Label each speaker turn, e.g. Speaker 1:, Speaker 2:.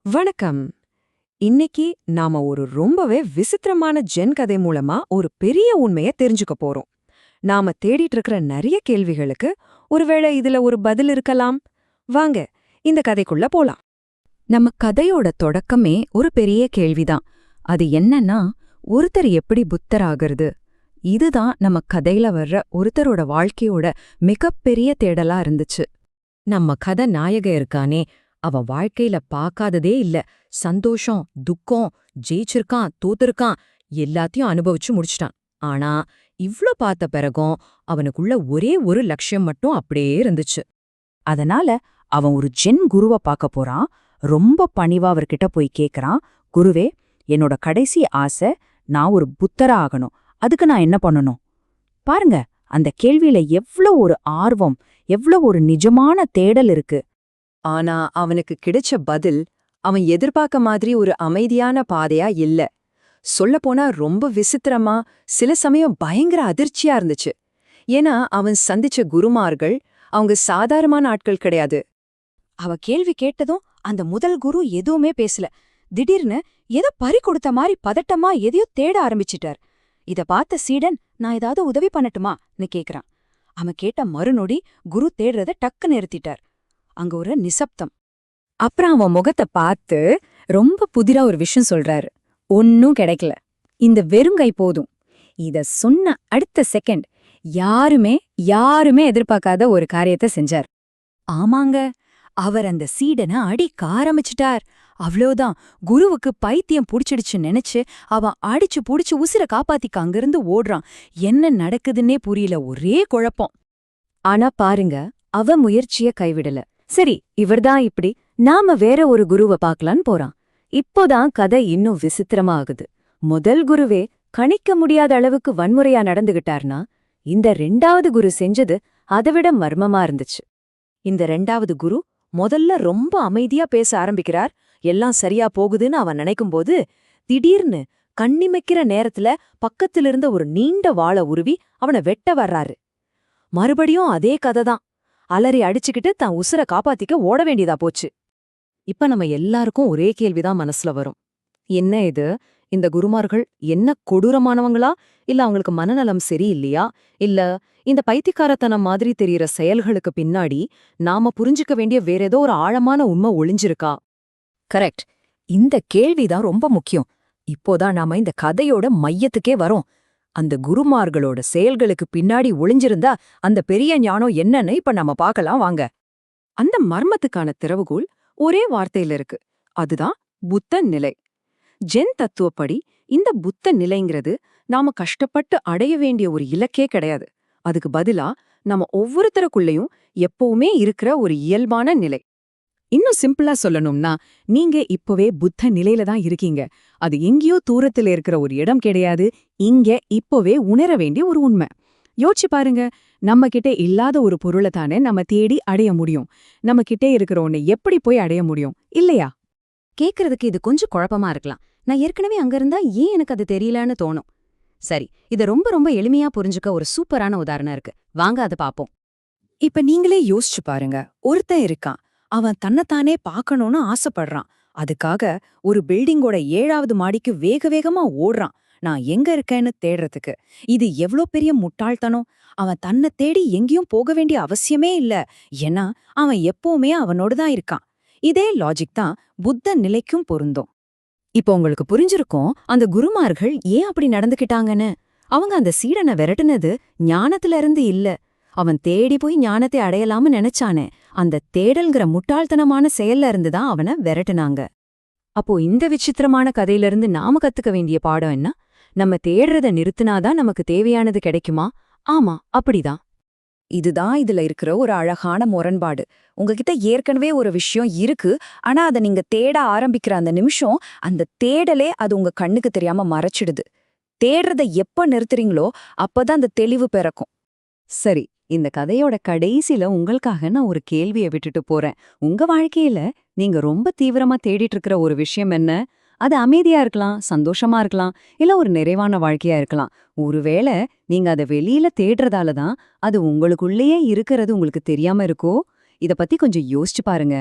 Speaker 1: வணக்கம். இன்னைக்கு நாம ஒரு ரொம்பவே விசித்திரமான ஜென் கதை மூலமா ஒரு பெரிய உண்மைய தெரிஞ்சுக்க போறோம். நாம தேடிட்டு இருக்கிற நிறைய கேள்விகளுக்கு ஒருவேளை இதுல ஒரு பதில் இருக்கலாம். வாங்க இந்த கதைக்குள்ள போலாம். நம்ம கதையோட தொடக்கமே ஒரு பெரிய கேள்விதான். அது என்னன்னா, ஒருத்தர் எப்படி புத்தர் ஆகிறது? இதுதான் நம்ம கதையில வர்ற ஒருத்தரோட வாழ்க்கையோட மிகப்பெரிய தேடலா இருந்துச்சு. நம்ம கதை நாயகன் இருக்கானே, அவன் வாழ்க்கையில பார்க்காததே இல்ல. சந்தோஷம், துக்கம், ஜெயிச்சிருக்கான், தோத்திருக்கான், எல்லாத்தையும் அனுபவிச்சு முடிச்சிட்டான். ஆனா இவ்ளோ பார்த்த பிறகும் அவனுக்குள்ள ஒரே ஒரு லட்சியம் மட்டும் அப்படியே இருந்துச்சு.
Speaker 2: அதனால அவன் ஒரு ஜென் குருவ பார்க்க போறான். ரொம்ப பணிவா அவர்கிட்ட போய் கேக்குறான், குருவே, என்னோட கடைசி ஆசை, நான் ஒரு புத்தரா ஆகணும். அதுக்கு நான் என்ன பண்ணணும்? பாருங்க, அந்த கேள்வியில எவ்ளோ ஒரு ஆர்வம், எவ்ளோ ஒரு நிஜமான தேடல் இருக்கு.
Speaker 1: ஆனா அவனுக்கு கிடைச்ச பதில் அவன் எதிர்பார்க்க மாதிரி ஒரு அமைதியான பாதையா இல்ல. சொல்லப்போனா ரொம்ப விசித்திரமா, சில சமயம் பயங்கர அதிர்ச்சியா இருந்துச்சு. ஏன்னா அவன் சந்திச்ச குருமார்கள் அவங்க சாதாரணமான ஆட்கள் கிடையாது.
Speaker 2: அவ கேள்வி கேட்டதும் அந்த முதல் குரு எதுவுமே பேசல. திடீர்னு ஏதோ பறி கொடுத்த மாதிரி பதட்டமா எதையோ தேட ஆரம்பிச்சிட்டார். இத பார்த்த சீடன், நான் ஏதாவது உதவி பண்ணட்டுமான்னு கேக்குறான். அவன் கேட்ட மறுநொடி குரு தேடுறத டக்கு நிறுத்திட்டார். அங்க ஒரு நிசப்தம்.
Speaker 1: அப்புறம் அவன் முகத்தை பார்த்து ரொம்ப புதிரா ஒரு விஷயம் சொல்றாரு. ஒன்னும் கிடைக்கல, இந்த வெறுங்கை போதும். இத சொன்ன அடுத்த செகண்ட் யாருமே எதிர்பார்க்காத ஒரு காரியத்தை செஞ்சார்.
Speaker 2: ஆமாங்க, அவர் அந்த சீடனை அடிக்க ஆரம்பிச்சிட்டார். அவ்வளோதான், குருவுக்கு பைத்தியம் புடிச்சிடுச்சு நினைச்சு அவன் அடிச்சு புடிச்சு உசிர காப்பாத்திக்க அங்கிருந்து ஓடுறான். என்ன நடக்குதுன்னே புரியல, ஒரே குழப்பம்.
Speaker 1: ஆனா பாருங்க, அவ முயற்சிய கைவிடல. சரி, இவர்தான் இப்படி, நாம வேற ஒரு குருவை பார்க்கலான்னு போறான். இப்போதான் கதை இன்னும் விசித்திரமா ஆகுது. முதல் குருவே கணிக்க முடியாத அளவுக்கு வன்முறையா நடந்துகிட்டார்னா, இந்த ரெண்டாவது குரு செஞ்சது அதைவிட மர்மமா இருந்துச்சு. இந்த ரெண்டாவது குரு முதல்ல ரொம்ப அமைதியா பேச ஆரம்பிக்கிறார். எல்லாம் சரியா போகுதுன்னு அவன் நினைக்கும்போது, திடீர்னு கண்ணிமைக்கிற நேரத்துல பக்கத்திலிருந்த ஒரு நீண்ட வாளை உருவி அவனை வெட்ட வர்றாரு. மறுபடியும் அதே கதைதான். அலறி அடிச்சுக்கிட்டு தான் உசுர காப்பாத்திக்க ஓட வேண்டியதா போச்சு. இப்ப நம்ம எல்லாருக்கும் ஒரே கேள்விதான் மனசுல வரும். என்ன இது? இந்த குருமார்கள் என்ன கொடூரமானவங்களா? இல்ல அவங்களுக்கு மனநலம் சரியில்லையா? இல்ல இந்த பைத்தியக்காரத்தனம் மாதிரி தெரியற செயல்களுக்கு பின்னாடி நாம புரிஞ்சுக்க வேண்டிய வேற ஏதோ ஒரு ஆழமான உண்மை ஒளிஞ்சிருக்கா? கரெக்ட். இந்த கேள்விதான் ரொம்ப முக்கியம். இப்போதான் நாம இந்த கதையோட மையத்துக்கே வரோம். அந்த குருமார்களோட செயல்களுக்கு பின்னாடி ஒளிஞ்சிருந்தா அந்த பெரிய ஞானம் என்னன்னு இப்ப நம்ம பார்க்கலாம் வாங்க. அந்த மர்மத்துக்கான திறவுகோல் ஒரே வார்த்தையில இருக்கு. அதுதான் புத்த நிலை. ஜென் தத்துவப்படி இந்த புத்த நிலைங்கிறது நாம கஷ்டப்பட்டு அடைய வேண்டிய ஒரு இலக்கே கிடையாது. அதுக்கு பதிலா நம்ம ஒவ்வொருத்தருக்குள்ளேயும் எப்பவுமே இருக்கிற ஒரு இயல்பான நிலை. இன்னும் சிம்பிளா சொல்லணும்னா, நீங்க இப்பவே புத்த நிலையில தான் இருக்கீங்க. அது எங்கேயோ தூரத்துல இருக்கிற ஒரு இடம் கிடையாது. இங்க இப்பவே உணர வேண்டிய ஒரு உண்மை. யோசிச்சு பாருங்க, நம்ம கிட்ட இல்லாத ஒரு பொருளை தானே நம்ம தேடி அடைய முடியும். நம்ம கிட்டே இருக்கிற ஒண்ணு எப்படி போய் அடைய முடியும், இல்லையா?
Speaker 2: கேக்குறதுக்கு இது கொஞ்சம் குழப்பமா இருக்கலாம். நான் ஏற்கனவே அங்க இருந்தா ஏன் எனக்கு அது தெரியலன்னு தோணும். சரி, இத ரொம்ப ரொம்ப எளிமையா புரிஞ்சுக்க ஒரு சூப்பரான உதாரணம் இருக்கு. வாங்க அதை பாப்போம்.
Speaker 1: இப்ப நீங்களே யோசிச்சு பாருங்க. ஒருத்தன் இருக்கான், அவன் தன்னைத்தானே பார்க்கணும்னு ஆசைப்படுறான். அதுக்காக ஒரு பில்டிங்கோட 7வது மாடிக்கு வேக வேகமா ஓடுறான், நான் எங்க இருக்கேன்னு தேடுறதுக்கு. இது எவ்ளோ பெரிய முட்டாள்தனம்! அவன் தன்னை தேடி எங்கேயும் போக வேண்டிய அவசியமே இல்ல. ஏன்னா அவன் எப்பவுமே அவனோடுதான் இருக்கான். இதே லாஜிக் தான் புத்த நிலைக்கும் பொருந்தும். இப்போ உங்களுக்கு புரிஞ்சிருக்கும் அந்த குருமார்கள் ஏன் அப்படி நடந்துக்கிட்டாங்கன்னு. அவங்க அந்த சீடனை விரட்டுனது ஞானத்துல இருந்து இல்ல. அவன் தேடி போய் ஞானத்தை அடையலாம்னு நினைச்சானே, அந்த தேடல்கிற முட்டாள்தனமான செயல்ல இருந்துதான் அவனை விரட்டுனாங்க. அப்போ இந்த விசித்திரமான கதையிலிருந்து நாம கத்துக்க வேண்டிய பாடம் என்ன? நம்ம தேடுறத நிறுத்தினாதான் நமக்கு தேவையானது கிடைக்குமா? ஆமா, அப்படிதான். இதுதான் இதுல இருக்கிற ஒரு அழகான முரண்பாடு. உங்ககிட்ட ஏற்கனவே ஒரு விஷயம் இருக்கு, ஆனா அதை நீங்க தேட ஆரம்பிக்கிற அந்த நிமிஷம், அந்த தேடலே அது உங்க கண்ணுக்கு தெரியாம மறைச்சிடுது. தேடுறத எப்ப நிறுத்துறீங்களோ அப்பதான் அந்த தெளிவு பிறக்கும். சரி, இந்த கதையோட கடைசில உங்களுக்காக நான் ஒரு கேள்வியை விட்டுட்டு போறேன். உங்க வாழ்க்கையில நீங்க ரொம்ப தீவிரமா தேடிட்டு இருக்கிற ஒரு விஷயம் என்ன? அது அமைதியா இருக்கலாம், சந்தோஷமா இருக்கலாம், இல்ல ஒரு நிறைவான வாழ்க்கையா இருக்கலாம். ஒருவேளை நீங்க அத வெளியில தேடுறதால தான் அது உங்களுக்குள்ளேயே இருக்கிறது உங்களுக்கு தெரியாம இருக்கோ? இத பத்தி கொஞ்சம் யோசிச்சு பாருங்க.